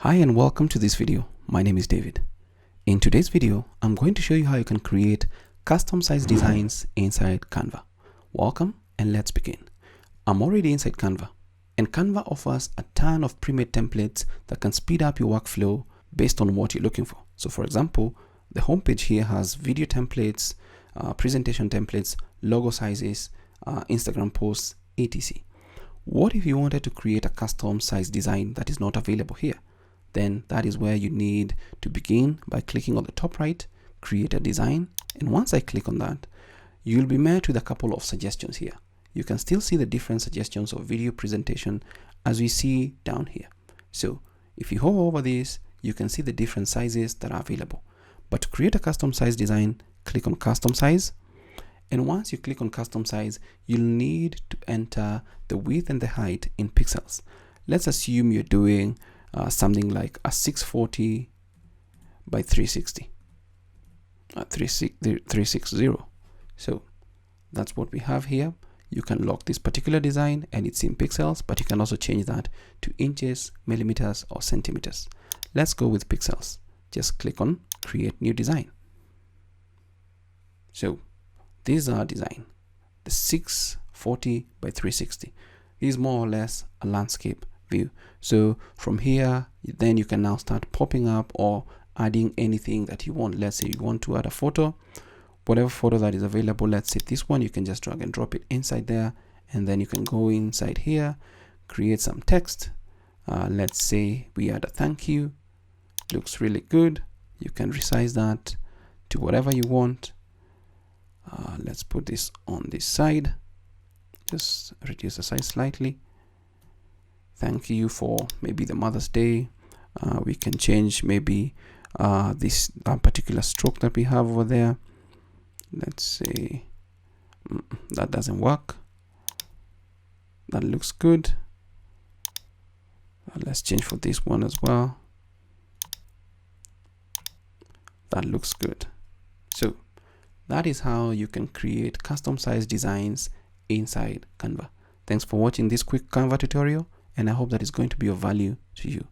Hi and welcome to this video. My name is David. In today's video, I'm going to show you how you can create custom size designs inside Canva. Welcome and let's begin. I'm already inside Canva, and Canva offers a ton of pre-made templates that can speed up your workflow based on what you're looking for. So for example, the homepage here has video templates, presentation templates, logo sizes, Instagram posts, etc. What if you wanted to create a custom size design that is not available here? Then that is where you need to begin by clicking on the top right, create a design. And once I click on that, you'll be met with a couple of suggestions here. You can still see the different suggestions of video presentation as we see down here. So if you hover over this, you can see the different sizes that are available. But to create a custom size design, click on custom size. And once you click on custom size, you'll need to enter the width and the height in pixels. Let's assume you're doing something like a 640 by 360, 360. So that's what we have here. You can lock this particular design and it's in pixels, but you can also change that to inches, millimeters, or centimeters. Let's go with pixels. Just click on create new design. So this is our design, the 640 by 360. This is more or less a landscape view. So from here, then you can now start popping up or adding anything that you want. Let's say you want to add a photo, whatever photo that is available. Let's say this one, you can just drag and drop it inside there, and then you can go inside here, create some text. Let's say we add a thank you. Looks really good. You can resize that to whatever you want. Let's put this on this side, just reduce the size slightly. Thank you for maybe the Mother's Day. We can change maybe this particular stroke that we have over there. Let's say that doesn't work. That looks good. Let's change for this one as well. That looks good. So that is how you can create custom size designs inside Canva. Thanks for watching this quick Canva tutorial, and I hope that is going to be of value to you.